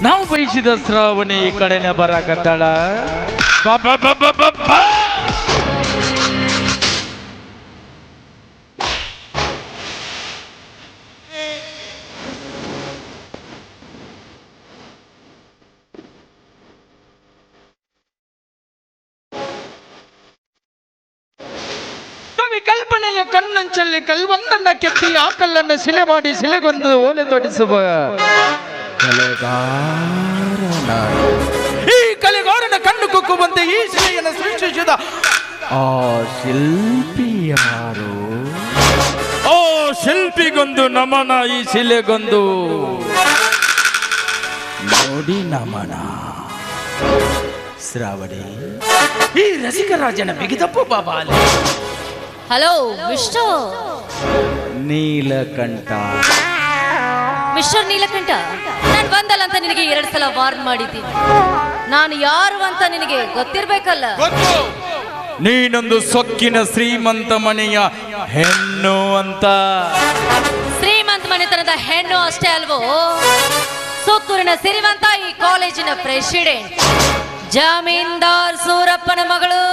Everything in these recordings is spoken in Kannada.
ನಾವು ಬಯಸಿದ ಶ್ರಾವಣಿ ಈ ಕಡೆನೆ ಬರಾಕತ್ತಾಳ. ಕಲ್ಪನೆಯ ಕಣ್ಣಂಚಲ್ಲಿ ಕಲ್ವೊಂದನ್ನ ಕೆತ್ತಿ ಆ ಕಲ್ಲನ್ನು ಶಿಲೆ ಮಾಡಿ ಶಿಲೆಗೊಂದು ಓಲೆ ತೊಡಿಸುವ ಈ ಕಲೆಗಾರನ ಕಣ್ಣು ಕುಕ್ಕುವಂತೆ ಈ ಶಿಲೆಯನ್ನು ಸೃಷ್ಟಿಸಿದ ಆ ಶಿಲ್ಪಿ ಯಾರು? ಓ ಶಿಲ್ಪಿಗೊಂದು ನಮನ, ಈ ಶಿಲೆಗೊಂದು ನೋಡಿ ನಮನ. ಶ್ರಾವಣಿ, ಈ ರಸಿಕರಾಜನ ಬಿಗಿದಪ್ಪು ಬಾಬಾ ಅಲ್ಲಿ. Hello mister Neelakantha. Mister Neelakantha, ನಾನು ಬಂದಲ್ಲ ಅಂತ ನಿನಗೆ 2 ಸಲ ವಾರ್ನ್ ಮಾಡಿದ್ದೀನಿ. ನಾನು ಯಾರು ಅಂತ ನಿನಗೆ ಗೊತ್ತಿರ್ಬೇಕಲ್ಲ. ನೀನೊಂದು ಸೊಕ್ಕಿನ ಶ್ರೀಮಂತ ಮನೆಯ ಹೆಣ್ಣು ಅಂತ. ಶ್ರೀಮಂತ ಮನೆತನದ ಹೆಣ್ಣು ಅಷ್ಟೇ ಅಲ್ವೋ, ಸುತ್ತೂರಿನ ಸಿರಿವಂತ ಈ ಕಾಲೇಜಿನ ಪ್ರೆಸಿಡೆಂಟ್ ಜಮೀನ್ದಾರ್ ಸೂರಪ್ಪನ ಮಗಳು.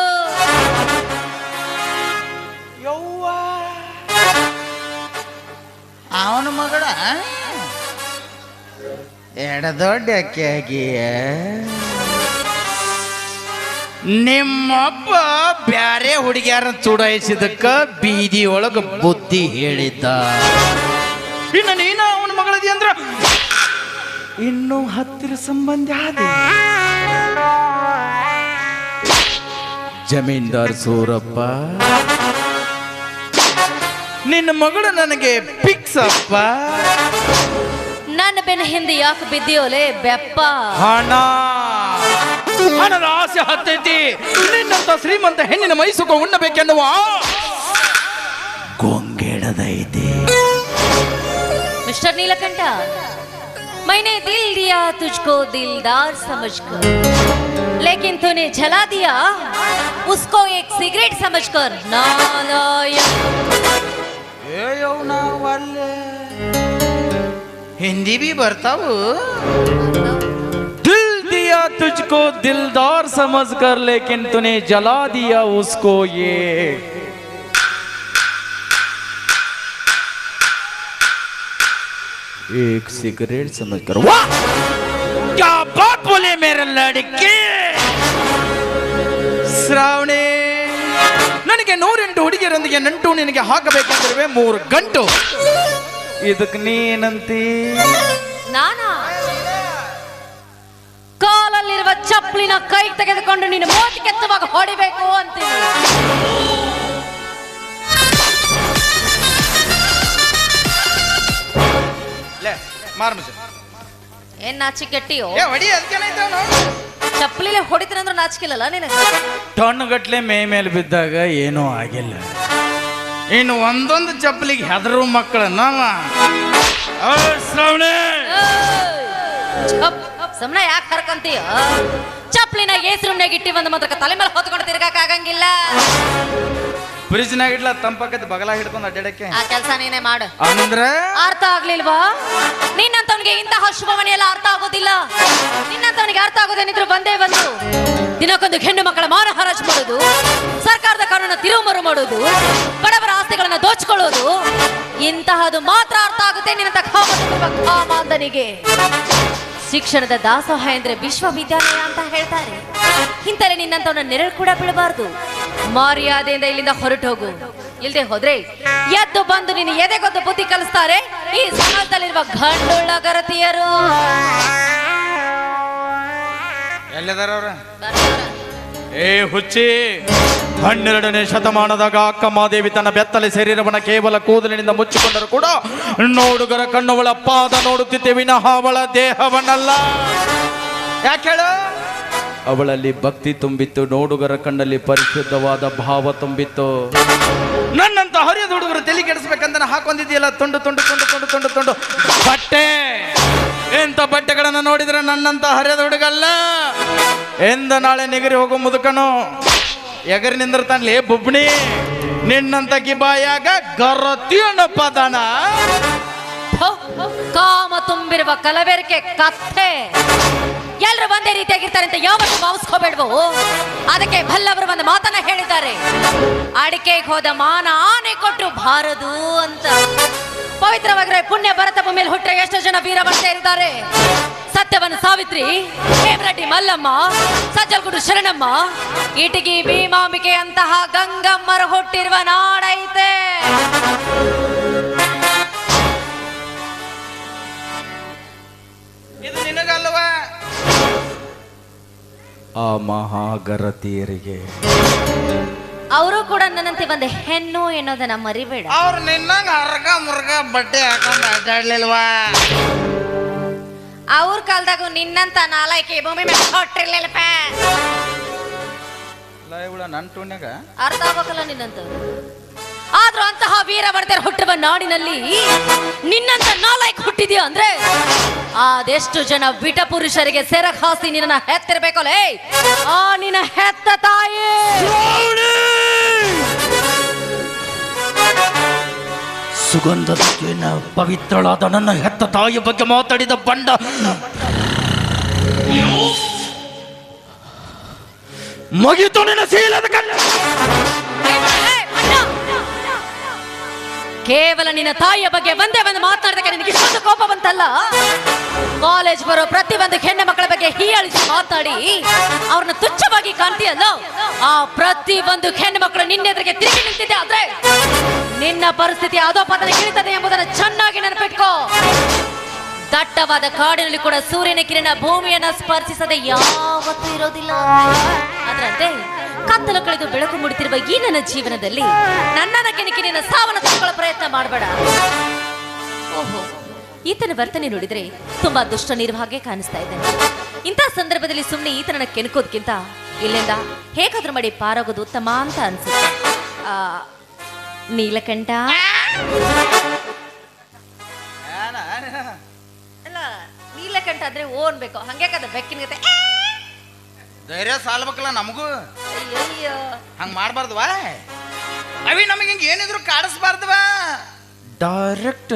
ಅವನ ಮಗಳ ಎಡದೊಡ್ಡ ಅಕ್ಕಿಯಾಗಿಯ. ನಿಮ್ಮಪ್ಪ ಬ್ಯಾರೆ ಹುಡುಗಿಯಾರ ಚುಡಾಯಿಸಿದಕ್ಕ ಬೀದಿ ಒಳಗ ಬುದ್ಧಿ ಹೇಳಿದ್ದ. ಇನ್ನು ನೀನ ಅವನ ಮಗಳದಿ ಅಂದ್ರ ಇನ್ನೂ ಹತ್ತಿರ ಸಂಬಂಧ ಆದ. ಜಮೀನ್ದಾರ್ ಸೂರಪ್ಪ, ನಿನ್ನ ಮಗಳು ನನಗೆ ಫಿಕ್ಸ್ ಅಪ್ಪ. ನನ್ನ ಬೆನ್ನ ಹಿಂದೆ ಯಾಕೆ ಬಿದ್ದಿಯೋಲೆ ಬೆಪ್ಪ? ಹಣದ ಆಸೆ ಹತ್ತೈತಿ. ನಿನ್ನಂತ ಶ್ರೀಮಂತ ಹೆಣ್ಣಿನ ಮೈಸುಕ ಉಣ್ಣಬೇಕೆನ್ನುವ ಗೊಂಗೆಡದೈತಿ. मिस्टर नीलकंठ, मैंने दिल दिया तुझको दिलदार समझकर, लेकिन तूने जला दिया उसको एक सिगरेट समझकर नालायक. ಹಿಂದಿ ಬಿ ಬರ್ತಾವು. दिल दिया तुझको दिलदार समझ कर, लेकिन तूने जला दिया उसको ये एक सिगरेट समझ कर. वाह क्या बात बोले मेरे लड़के. ಶ್ರಾವಣಿ, ನನಗೆ 108 ಹುಡುಗಿಯರೊಂದಿಗೆ ನಂಟು ನಿನಗೆ ಹಾಕಬೇಕಂದ್ರೆ 3 ಗಂಟು. ಇದಕ್ಕೆ ನೀನಂತಿ? ನಾನಾ ಕಾಲಲ್ಲಿರುವ ಚಪ್ಪಲಿನ ಕೈ ತೆಗೆದುಕೊಂಡು ನೀನು ಮೋತಿ ಕೆತ್ತುವಾಗ ಹೊಡಿಬೇಕು ಅಂತೀನಿ. ಏನ್ ನಾಚಿಕೆಟ್ಟಿಯೋ? ಚಪ್ಪಲಿಲೆ ಹೊಡಿತೀನಿ ಅಂದ್ರೆ ನಾಚಿಕಿಲ್ಲಲ್ಲ ನಿನಗೆ? ಟನ್ಗಟ್ಲೆ ಮೇಲೆ ಬಿದ್ದಾಗ ಏನೂ ಆಗಿಲ್ಲ. ಇನ್ನು ಒಂದೊಂದು ಚಪ್ಪಲಿಗೆ ಹೆದರು ಮಕ್ಕಳು ನಾವ. ಸುಮ್ನೆ ಯಾಕೆ ಕರ್ಕಂತೀಯ? ಚಪ್ಪಲಿನ ಏಸ್ ರೂಮ್ನಾಗ ಇಟ್ಟಿ ಒಂದು ಮಾತ್ರ ತಲೆ ಮೇಲೆ ಹೊತ್ಕೊಂಡು ತಿರ್ಗಾಕ ಆಗಂಗಿಲ್ಲ. ಫ್ರಿಜ್ನಾಗ ಇಡ್ಲ ತಂಪಾಕೈತಿ, ಬಗಲ ಹಿಡ್ಕೊಂಡು ಅಡ್ಡಾಡಕ್ಕೆ. ಆ ಕೆಲಸ ನೀನೇ ಮಾಡು. ಅಂದ್ರೆ ಅರ್ಥ ಆಗ್ಲಿಲ್ವಾ? ನಿನ್ನಂತವನಿಗೆ ಇಂತಹ ಶುಭ ಮನೆಯೆಲ್ಲ ಅರ್ಥ ಆಗೋದಿಲ್ಲ. ನಿನ್ನಂತವನಿಗೆ ಅರ್ಥ ಆಗೋದೇನಿದ್ರು ಬಂದೇ ಬಂದು ದಿನಕ್ಕೊಂದು ಹೆಣ್ಣು ಮಕ್ಕಳ ಮಾನ ಹರಾಜು ಮಾಡೋದು, ಸರ್ಕಾರದ ಕಾನೂನ ತಿರುವುಮರು ಮಾಡೋದು, ಬಡವರ ಆಸ್ತಿಗಳನ್ನ ದೋಚ್ಕೊಳ್ಳೋದು, ಇಂತಹದು ಮಾತ್ರ ಅರ್ಥ ಆಗುತ್ತೆ ನಿನ್ನಂತ ಕಾಮಾಂಧನಿಗೆ. ಶಿಕ್ಷಣದ ದಾಸೋಹ ಎಂದ್ರೆ ವಿಶ್ವವಿದ್ಯಾಲಯ ಅಂತ ಹೇಳ್ತಾರೆ. ಇಂತಲೇ ನಿನ್ನಂತವನ್ನ ನೆರಳು ಕೂಡ ಬಿಡಬಾರ್ದು. ಮರ್ಯಾದೆಯಿಂದ ಇಲ್ಲಿಂದ ಹೊರಟು ಹೋಗು. ಇಲ್ಲದೆ ಹೋದ್ರೆ ಎದ್ದು ಬಂದು ನಿನ್ನ ಎದೆಗೊದ್ದು ಬುದ್ಧಿ ಕಲಿಸ್ತಾರೆ ಈ ಸಮಾಜದಲ್ಲಿರುವ ಗಂಡುಳ್ಳ ಗರತಿಯರು. ಎಲ್ಲದಾರ ಅವ್ರ? ಏ ಹುಚ್ಚಿ, 12ನೇ ಶತಮಾನದಾಗ ಅಕ್ಕ ಮಾದೇವಿ ತನ್ನ ಬೆತ್ತಲೆ ಶರೀರವನ್ನ ಕೇವಲ ಕೂದಲಿನಿಂದ ಮುಚ್ಚಿಕೊಂಡರೂ ಕೂಡ ನೋಡುಗರ ಕಣ್ಣುಗಳ ಪಾದ ನೋಡುತ್ತಿದ್ದೆ ವಿನಃ ಅವಳ ದೇಹವನ್ನಲ್ಲ. ಯಾಕೆ ಹೇಳು? ಅವಳಲ್ಲಿ ಭಕ್ತಿ ತುಂಬಿತ್ತು, ನೋಡುಗರ ಕಣ್ಣಲ್ಲಿ ಪರಿಶುದ್ಧವಾದ ಭಾವ ತುಂಬಿತ್ತು. ನನ್ನಂತ ಹರಿಯದ ಹುಡುಗರು ತಲೆ ಕೆಡಿಸ್ಬೇಕಂತ ಹಾಕೊಂಡಿದ್ಯಲ್ಲ ತುಂಡು ತುಂಡು ತುಂಡು ತುಂಡು ತುಂಡು ತುಂಡು ಬಟ್ಟೆ. ಎಂತ ಬಟ್ಟೆಗಳನ್ನ ನೋಡಿದ್ರೆ ನನ್ನಂತ ಹರಿಯದ ಹುಡುಗಲ್ಲ, ಎಂದ ನಾಳೆ ನಿಗರಿ ಹೋಗೋ ಮುದುಕನು ಎಗರಿ ನಿಂದಿರ್ತಾನ್ಲೇ ಬುಬ್ಣಿ. ನಿನ್ನಂತ ಗಿಬಾಯಾಗ ಗರತಿ ಅನ್ನೋ ಪದನ ಕಾಮ ತುಂಬಿರುವ ಕಲಬೆರಕೆ ಕಥೆ. ಎಲ್ರು ಒಂದೇ ರೀತಿಯಾಗಿರ್ತಾರೆ ಅಂತ ಯಾವತ್ತೂ ಭಾವಿಸ್ಕೋಬೇಡ್ವು. ಅದಕ್ಕೆ ಬಲ್ಲವರು ಒಂದು ಮಾತನ್ನ ಹೇಳಿದ್ದಾರೆ, ಅಡಿಕೆಗೆ ಹೋದ ಮಾನ ಆನೆ ಕೊಟ್ಟು ಬಾರದು ಅಂತ. ಪವಿತ್ರವಾಗಿರೋ ಪುಣ್ಯ ಭರತ ಭೂಮಿಯಲ್ಲಿ ಹುಟ್ಟರೆ ಎಷ್ಟೋ ಜನ ವೀರವಂತೆ ಇದ್ದಾರೆ. ಸತ್ಯವನ ಸಾವಿತ್ರಿ, ಹೇಮರೆಡ್ಡಿ ಮಲ್ಲಮ್ಮ, ಸಜ್ಜಲಗೂಡು ಶರಣಮ್ಮ, ಇಟಗಿ ಭೀಮಾಂಬಿಕೆ ಅಂತಹ ಗಂಗಮ್ಮರು ಹುಟ್ಟಿರುವ ನಾಡೈತೆ. ಇದು ನಿನಗಲ್ವಾ? ಆ ಮಹಾಗರತಿಯರಿಗೆ ಅವರು ಕೂಡ ನನ್ನಂತೆ ಒಂದು ಹೆಣ್ಣು ಎನ್ನೋದನ್ನ ಮರಿಬೇಡ. ಅವ್ರು ನಿನ್ನಂಗ ಹರ್ಗ ಮುರ್ಗ ಬಟ್ಟೆ ಹಾಕೊಂಡ್ ಅಡ್ಡಾಡ್ಲಿಲ್ವಾ? ಅವ್ರ ಕಾಲದಾಗೂ ನಿನ್ನಂತ ನಾಲಾಯ್ಕೆ ಭೂಮಿ ಮೇಲೆ ಹೊಟ್ಟಿರ್ಲಿಲ್ಲಪ್ಪ. ನನ್ನ ಟೂನ್ಯಾಗ ಅರ್ಥ ಆಗ್ಬೇಕಲ್ಲ ನಿನ್ನಂತ. ಆದ್ರೂ ಅಂತಹ ವೀರವರ್ಧರ ಹುಟ್ಟುವ ನಾಡಿನಲ್ಲಿ ನಿನ್ನಂತ ನಾಲಾಯ್ಕೆ ಹುಟ್ಟಿದ್ಯಾ ಅಂದ್ರೆ ಅದೆಷ್ಟು ಜನ ವಿಟ ಪುರುಷರಿಗೆ ಸೆರಗ್ ಹಾಸಿ ನಿನ್ನ ಹೆತ್ತಿರ್ಬೇಕಲ್ಲೇ ಆ ನಿನ್ನ ಹೆತ್ತ ತಾಯಿ. ಸುಗಂಧದ ಪವಿತ್ರಳಾದ ನನ್ನ ಹೆತ್ತ ತಾಯಿಯ ಬಗ್ಗೆ ಮಾತಾಡಿದ ಬಂಡ ಮುಗಿತು ನಿನ್ನ ಶೀಲದ ಕಣ್ಣ. ಕೇವಲ ನಿನ್ನ ತಾಯಿಯ ಬಗ್ಗೆ ಒಂದೇ ಒಂದು ಮಾತನಾಡಿದಕ್ಕೆ ನಿನಗೆ ಇಷ್ಟೊಂದು ಕೋಪ ಬಂತಲ್ಲ. ಕಾಲೇಜ್ ಬರೋ ಪ್ರತಿ ಒಂದು ಹೆಣ್ಣು ಮಕ್ಕಳ ಬಗ್ಗೆ ಹೀಯಾಳಿಸಿ ಮಾತಾಡಿ ಅವ್ರನ್ನ ತುಚ್ಛವಾಗಿ ಕಾಣ್ತೀಯಲ್ಲ, ಆ ಪ್ರತಿ ಒಂದು ಹೆಣ್ಣು ಮಕ್ಕಳು ನಿನ್ನೆದುರಿಗೆ ತಿರುಗಿ ನಿಂತಿದೆ ಆದ್ರೆ ನಿನ್ನ ಪರಿಸ್ಥಿತಿ ಅಧೋಪತನ ಇಳಿತದೆ ಎಂಬುದನ್ನು ಚೆನ್ನಾಗಿ ನೆನಪಿಟ್ಕೋ. ದಟ್ಟವಾದ ಕಾಡಿನಲ್ಲಿ ಕೂಡ ಸೂರ್ಯನ ಕಿರಣ ಭೂಮಿಯನ್ನ ಸ್ಪರ್ಶಿಸದೆ ಯಾವತ್ತೂ ಇರೋದಿಲ್ಲ. ಅದರಂತೆ ಕತ್ತಲು ಕಳೆದು ಬೆಳಕು ಮೂಡುತ್ತಿರುವ ಈ ನನ್ನ ಜೀವನದಲ್ಲಿ ನನ್ನನ್ನ ಕೆಣಕಿ ನಿನ್ನ ಸಾವನ್ನ ತಗೊಳ್ಳೋ ಪ್ರಯತ್ನ ಮಾಡಬೇಡ. ಓಹೋ, ಈತನ ವರ್ತನೆ ನೋಡಿದ್ರೆ ತುಂಬಾ ದುಷ್ಟ ನಿರ್ವಾಗೆ ಕಾಣಿಸ್ತಾ ಇದ್ದಾನೆ. ಇಂಥ ಸಂದರ್ಭದಲ್ಲಿ ಸುಮ್ಮನೆ ಈತನನ್ನ ಕೆಣಕೋದ್ಕಿಂತ ಇಲ್ಲಿಂದ ಹೇಗಾದ್ರೂ ಮಾಡಿ ಪಾರಾಗೋದು ಉತ್ತಮ ಅಂತ ಅನ್ಸುತ್ತೆ. ನೀಲಕಂಠ, ಅಲ್ಲ ನೀಲಕಂಠ ಅಂದ್ರೆ ಓನ್ಬೇಕು, ಹಂಗೆ ಕದ ಬೆಕ್ಕಿನ ಗತೆ ಧೈರ್ಯ ಸಾಲ್ಬೇಕಲ್ಲ ನಮಗೂ. ಅಯ್ಯಯ್ಯೋ, ಹಂಗ್ ಮಾಡ್ಬಾರ್ದವಾ? ಅವಿ ನಮಗೆ ಹಿಂಗ ಏನಿದ್ರು ಕಾಡಿಸ್ಬಾರ್ದವಾ? ಡೈರೆಕ್ಟ್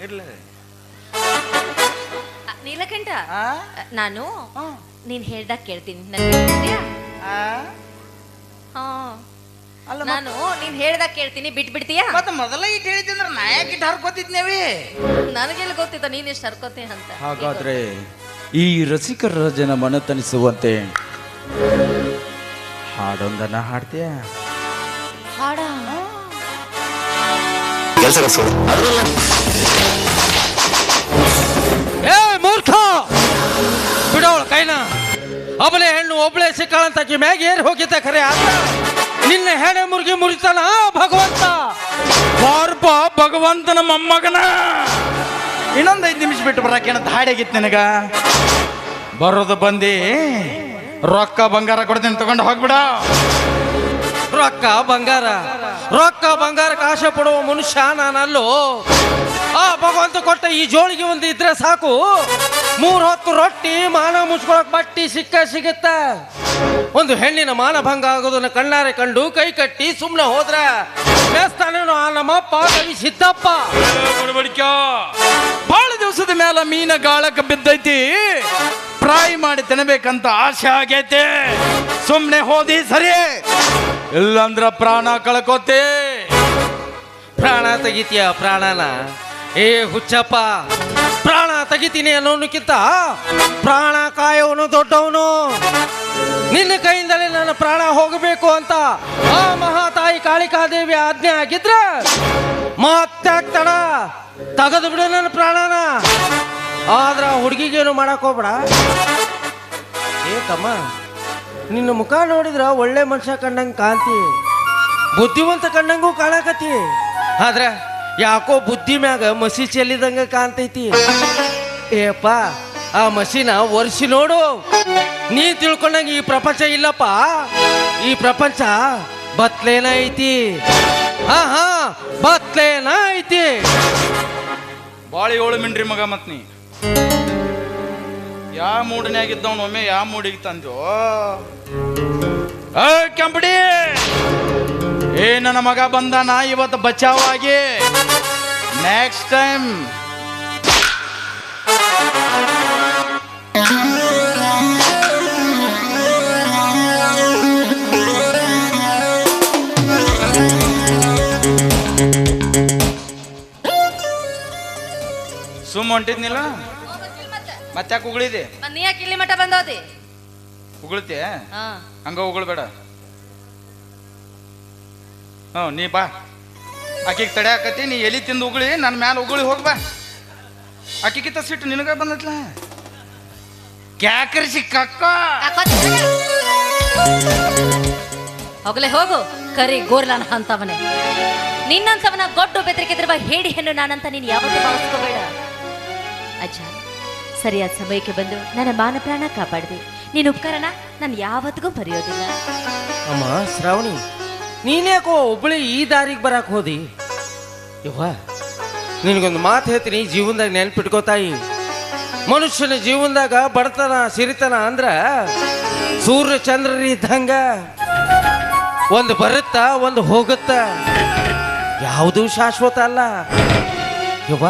ಇರ್ಲ ನೀಲಕಂಠ, ಆ? ನಾನು ಆ. ನೀನ್ ಹೇಳ್ದಾಗ ಕೇಳ್ತೀನಿ. ನನ್ಗೆ ಆ? ಅಲ್ಲ ನಾನು ನೀನ್ ಹೇಳ್ದಾಗ ಕೇಳ್ತೀನಿ, ಬಿಟ್ಬಿಡ್ತೀಯಾ? ಮತ್ತೆ ಮೊದಲ ಇಟ್ಟು ಹೇಳಿದ್ರೆ ನಾ ಯಾಕೆ ಇಟ್ಟು ಹರ್ಕೋತಿದ್ನೇವಿ? ನನಗೆಲ್ಲ ಗೊತ್ತಿತ್ತ ನೀನ್ ಎಷ್ಟು ಹರ್ಕೋತಿ ಅಂತ. ಹಾಗಾದ್ರೆ ಈ ರಸಿಕರ ಜನ ಮನತನಿಸುವಂತೆ ಹಾಡೊಂದನ್ನ ಹಾಡ್ತೀಯ? ಹಾಡ ಏ ಮೂರ್ಖ, ಬಿಡೋಳು ಕೈನ. ಒಬ್ಬಳೆ ಹೆಣ್ಣು ಒಬ್ಬಳೆ ಸಿಕ್ಕಾಳಂತಾಕಿ ಮ್ಯಾಗ ಏರ್ ಹೋಗಿದ್ದ ಖರೆ ಆತ ನಿನ್ನ ಹೆಣೆ ಮುರುಗಿ ಮುರಿತಾನ ಭಗವಂತ. ಪಾರ್ಪ ಭಗವಂತನ ಮೊಮ್ಮಗನ. ಇನ್ನೊಂದು 5 ನಿಮಿಷ ಬಿಟ್ಟು ಬರಾಕ ಏನಂತ ಹಾಡಾಗಿತ್ತು ನಿನಗ? ಬರೋದು ಬಂದಿ ರೊಕ್ಕ ಬಂಗಾರ ಕೊಡ್ತೀನಿ ತಗೊಂಡು ಹೋಗ್ಬಿಡ. ರೊಕ್ಕ ಬಂಗಾರ, ರೊಕ್ಕ ಬಂಗಾರಕ್ಕೆ ಆಸೆ ಪಡುವ ಮನುಷ್ಯ ನಾನಲ್ಲೋ. ಆ ಭಗವಂತ ಕೊಟ್ಟ ಈ ಜೋಳಿಗೆ ಒಂದು ಇದ್ರೆ ಸಾಕು, 3 ಹೊತ್ತು ರೊಟ್ಟಿ, ಮಾನ ಮುಚ್ಕೊಳಕ್ ಬಟ್ಟಿ ಸಿಗುತ್ತ. ಒಂದು ಹೆಣ್ಣಿನ ಮಾನಭಂಗ ಆಗೋದನ್ನ ಕಣ್ಣಾರೆ ಕಂಡು ಕೈ ಕಟ್ಟಿ ಸುಮ್ಮನೆ ಹೋದ್ರ ಬೇಸ್ತಾನೇನೋ ಆ ನಮ್ಮಪ್ಪ ಕವಿ ಸಿದ್ದಪ್ಪ. ಬಹಳ ದಿವಸದ ಮೇಲೆ ಮೀನ ಗಾಳಕ್ಕೆ ಬಿದ್ದೈತಿ, ಫ್ರೈ ಮಾಡಿ ತಿನ್ನಬೇಕಂತ ಆಸೆ ಆಗೈತೆ. ಸುಮ್ನೆ ಹೋದಿ ಸರಿ, ಇಲ್ಲಂದ್ರ ಪ್ರಾಣ ಕಳ್ಕೋತೆ. ಪ್ರಾಣ ತೆಗಿತೀಯ ಪ್ರಾಣನ? ಏ ಹುಚ್ಚಪ್ಪ, ಪ್ರಾಣ ತೆಗಿತೀನಿ ಅನ್ನೋನಕ್ಕಿಂತ ಪ್ರಾಣ ಕಾಯವನು ದೊಡ್ಡವನು. ನಿನ್ನ ಕೈಯಿಂದಲೇ ನನ್ನ ಪ್ರಾಣ ಹೋಗಬೇಕು ಅಂತ ಆ ಮಹಾತಾಯಿ ಕಾಳಿಕಾದೇವಿ ಆಜ್ಞೆ ಆಗಿದ್ರ ಮತ್ತೆ ತಡ ತೆಗೆದು ಬಿಡು ನನ್ನ ಪ್ರಾಣನ. ಆದ್ರ ಹುಡುಗಿಗೇನು ಮಾಡಕ್ ಹೋಗ್ಬೇಡ. ಏಕಮ್ಮ, ನಿನ್ನ ಮುಖ ನೋಡಿದ್ರ ಒಳ್ಳೆ ಮನುಷ್ಯ ಕಂಡಂಗೆ ಕಾಂತಿ, ಬುದ್ಧಿವಂತ ಕಂಡಂಗೂ ಕಾಣಕತ್ತಿ. ಆದ್ರ ಯಾಕೋ ಬುದ್ಧಿ ಮ್ಯಾಗ ಮಸಿ ಚೆಲ್ಲಿದಂಗ ಕಾಣ್ತೈತಿ. ಏಪ್ಪ, ಆ ಮಸಿನ ಒರೆಸಿ ನೋಡು. ನೀ ತಿಳ್ಕೊಂಡಂಗ ಈ ಪ್ರಪಂಚ ಇಲ್ಲಪ್ಪ. ಈ ಪ್ರಪಂಚ ಬತ್ಲೇನ ಐತಿ. ಹಾ ಬತ್ಲೇನ ಐತಿ. ಬಾಳಿ 7 ಮಿಂಡ್ರಿ ಮಗ. ಮತ್ ನೀ ಯಾವ ಮೂಡನ್ಯಾಗಿದ್ದವನು ಒಮ್ಮೆ ಯಾವ ಮೂಡಿಗೆ ತಂದೋ? ಕೆಂಪಡಿ ನನ್ನ ಮಗ ಬಂದಾನ ಇವತ್ತು ಬಚಾವಾಗಿ. ನೆಕ್ಸ್ಟ್ ಟೈಮ್ ಸುಮ್ಮ ಹೊಂಟಿದ್ನಿಲ್ಲ, ಮತ್ತೆ ಯಾಕೆ ಉಗುಳಿದೆ? ನೀ ಯಾಕೆ ಇಲ್ಲಿ ಮಠ ಬಂದೋದಿ? ಉಗುಳ್ತಿ ಹಾ ಹಂಗ ಉಗುಳ್ಬೇಡ. ನೀ ಬಾ, ಆಕಿಗೆ ತಡೆ ಹಾಕತಿ. ನೀ ಎಲಿ ತಿಂದು ಉಗುಳಿ ನನ್ನ ಮ್ಯಾಲ ಉಗುಳಿ ಹೋಗ್ಬಾ. ಆಕಿಗಿಂತ ಸಿಟ್ಟು ನಿನಗ ಬಂದತ್ಲ. ಕ್ಯಾಕರಿಸಿ ಕಕ್ಕ ಹೋಗಲೇ ಹೋಗು ಕರಿ ಗೋರ್ಲಾನ ಅಂತವನೇ. ನಿನ್ನಂತವನ ಗೊಡ್ಡು ಬೆದರಿಕೆದಿರುವ ಹೇಡಿ ಹೆಣ್ಣು ನಾನಂತ ನೀನು ಯಾವತ್ತೂ ಭಾವಿಸ್ಕೋಬೇಡ. ಅಜ್ಜ, ಸರಿಯಾದ ಸಮಯಕ್ಕೆ ಬಂದು ನನ್ನ ಮಾನ ಪ್ರಾಣ ಕಾಪಾಡಿದೆ. ನೀನು ಉಪಕಾರನ ನಾನು ಯಾವತ್ತಿಗೂ ಮರೆಯೋದಿಲ್ಲ. ಅಮ್ಮ ಶ್ರಾವಣಿ, ನೀನ್ಯಾಕೋ ಒಬ್ಬಳಿ ಈ ದಾರಿಗೆ ಬರಕ್ ಹೋದಿ? ಯವ್ವ, ನಿನಗೊಂದು ಮಾತು ಹೇಳ್ತೀನಿ, ಜೀವನದಾಗ ನೆನ್ಪಿಟ್ಕೋತಾಯಿ. ಮನುಷ್ಯನ ಜೀವನದಾಗ ಬಡತನ ಸಿರಿತನ ಅಂದ್ರ ಸೂರ್ಯ ಚಂದ್ರರಿ ಇದ್ದಂಗ, ಒಂದು ಬರುತ್ತ ಒಂದು ಹೋಗುತ್ತ, ಯಾವುದೂ ಶಾಶ್ವತ ಅಲ್ಲ. ಯವ್ವ,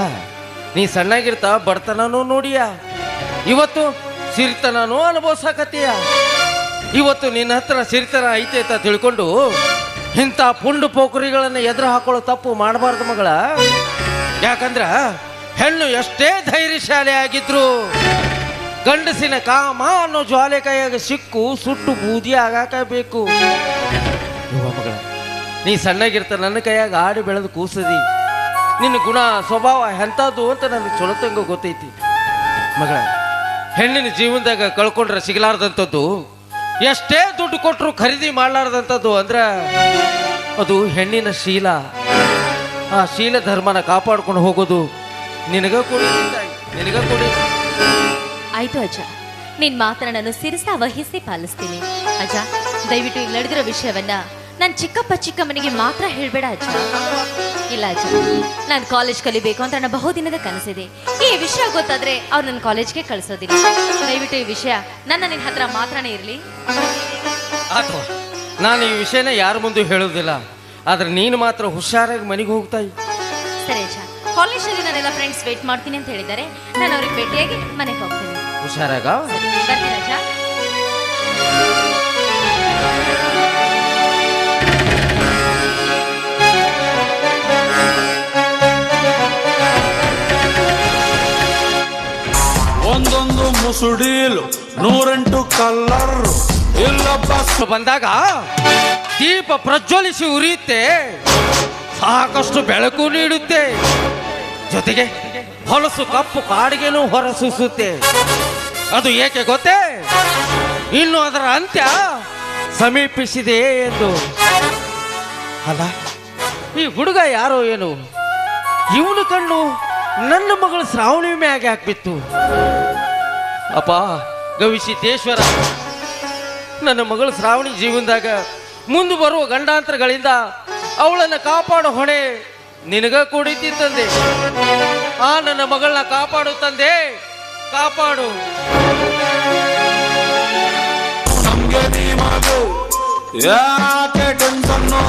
ನೀ ಸಣ್ಣಾಗಿರ್ತ ಬಡತನನೂ ನೋಡಿಯ, ಇವತ್ತು ಸಿರಿತನನೂ ಅನುಭವಿಸಕತ್ತೀಯ. ಇವತ್ತು ನಿನ್ನ ಹತ್ರ ಸಿರಿತನ ಐತೆ ಅಂತ ತಿಳ್ಕೊಂಡು ಇಂಥ ಪುಂಡು ಪೋಖರಿಗಳನ್ನು ಎದುರು ಹಾಕೊಳ್ಳೋ ತಪ್ಪು ಮಾಡಬಾರ್ದು ಮಗಳ. ಯಾಕಂದ್ರ ಹೆಣ್ಣು ಎಷ್ಟೇ ಧೈರ್ಯಶಾಲಿ ಆಗಿದ್ರು ಗಂಡಸಿನ ಕಾಮ ಅನ್ನೋ ಜ್ವಾಲೆ ಕೈಯಾಗ ಸಿಕ್ಕು ಸುಟ್ಟು ಬೂದಿ ಆಗಾಕ ಬೇಕು. ಮಗಳ, ನೀ ಸಣ್ಣಗಿರ್ತ ನನ್ನ ಕೈಯಾಗ ಆಡಿ ಬೆಳೆದು ಕೂಸದಿ. ನಿನ್ನ ಗುಣ ಸ್ವಭಾವ ಎಂಥದ್ದು ಅಂತ ನನಗೆ ಚೊಲತಂಗ ಗೊತ್ತೈತಿ ಮಗಳ. ಹೆಣ್ಣಿನ ಜೀವನದಾಗ ಕಳ್ಕೊಂಡ್ರೆ ಸಿಗಲಾರ್ದಂಥದ್ದು, ಎಷ್ಟೇ ದುಡ್ಡು ಕೊಟ್ಟರು ಖರೀದಿ ಮಾಡಲಾರ್ದಂಥದ್ದು ಅಂದ್ರೆ ಅದು ಹೆಣ್ಣಿನ ಶೀಲ. ಆ ಶೀಲ ಧರ್ಮನ ಕಾಪಾಡ್ಕೊಂಡು ಹೋಗೋದು ನಿನಗ ಕೊಡಿ, ನಿನಗ ಕೊಡಿ. ಆಯ್ತು ಅಜ್ಜ, ನಿನ್ ಮಾತನ್ನ ನಾನು ಸಿರಿಸ ವಹಿಸಿ ಪಾಲಿಸ್ತೀನಿ. ಅಜ್ಜ, ದಯವಿಟ್ಟು ಈಗ ನಡೆದಿರೋ ವಿಷಯವನ್ನ ನನ್ನ ಚಿಕ್ಕಪ್ಪ ಚಿಕ್ಕಮ್ಮನಿಗೆ ಮಾತ್ರ ಹೇಳ್ಬೇಡ ಅಜ್ಜ. ಇಲ್ಲ ಅಜ್ಜ, ನಾನು ಕಾಲೇಜ್ ಕಲಿಬೇಕು ಅಂತ ನನ್ನ ಬಹುದಿನದ ಕನಸಿದೆ. ಈ ವಿಷಯ ಗೊತ್ತಾದ್ರೆ ಅವ್ರು ನನ್ನ ಕಾಲೇಜ್ಗೆ ಕಳಿಸೋದಿಲ್ಲ. ದಯವಿಟ್ಟು ಈ ವಿಷಯ ನಿನ್ನ ಹತ್ರ ಮಾತ್ರನೇ ಇರಲಿ. ಅಥವಾ ನಾನು ಈ ವಿಷಯನ ಯಾರ ಮುಂದೆ ಹೇಳೋದಿಲ್ಲ, ಆದ್ರೆ ನೀನು ಮಾತ್ರ ಹುಷಾರಾಗಿ ಮನೆಗೆ ಹೋಗ್ತಾ. ಸರಿ ಅಜ್ಜ, ಕಾಲೇಜಲ್ಲಿ ನಾನೆಲ್ಲ ಫ್ರೆಂಡ್ಸ್ ವೇಟ್ ಮಾಡ್ತೀನಿ ಅಂತ ಹೇಳಿದ್ದಾರೆ. ನಾನು ಅವ್ರಿಗೆ ಭೇಟಿಯಾಗಿ ಮನೆಗೆ ಹೋಗ್ತೀನಿ. ಹುಷಾರಾಗ ಬರ್ತೀನಿ ಅಜ್ಜ. ಒಂದೊಂದು ಮುಸುಡೀಲು 108 ಕಲ್ಲರ್ ಇಲ್ಲಪ್ಪ. ಬಂದಾಗ ದೀಪ ಪ್ರಜ್ವಲಿಸಿ ಉರಿಯುತ್ತೆ, ಸಾಕಷ್ಟು ಬೆಳಕು ನೀಡುತ್ತೆ, ಜೊತೆಗೆ ಹೊಲಸು ಕಪ್ಪು ಕಾಡಿಗೆನೂ ಹೊರಸೂಸುತ್ತೆ. ಅದು ಏಕೆ ಗೊತ್ತೇ? ಇನ್ನು ಅದರ ಅಂತ್ಯ ಸಮೀಪಿಸಿದೆ ಎಂದು. ಅಲ್ಲ, ಈ ಹುಡುಗ ಯಾರೋ ಏನು, ಇವನು ಕಣ್ಣು ನನ್ನ ಮಗಳು ಶ್ರಾವಣಿ ಮ್ಯಾಗೆ ಹಾಕ್ಬಿತ್ತು. ಅಪ್ಪ ಗವಿಸಿದ್ದೇಶ್ವರ, ನನ್ನ ಮಗಳು ಶ್ರಾವಣಿ ಜೀವನದಾಗ ಮುಂದೆ ಬರುವ ಗಂಡಾಂತರಗಳಿಂದ ಅವಳನ್ನು ಕಾಪಾಡೋ ಹೊಣೆ ನಿನಗ ಕೊಡಿತಿ ತಂದೆ. ಆ ನನ್ನ ಮಗಳನ್ನ ಕಾಪಾಡು ತಂದೆ, ಕಾಪಾಡು. ನಮ್ಗೆ ನೀ ಮಗು ಯಾಕೆ ಟೆನ್ಷನ್ನು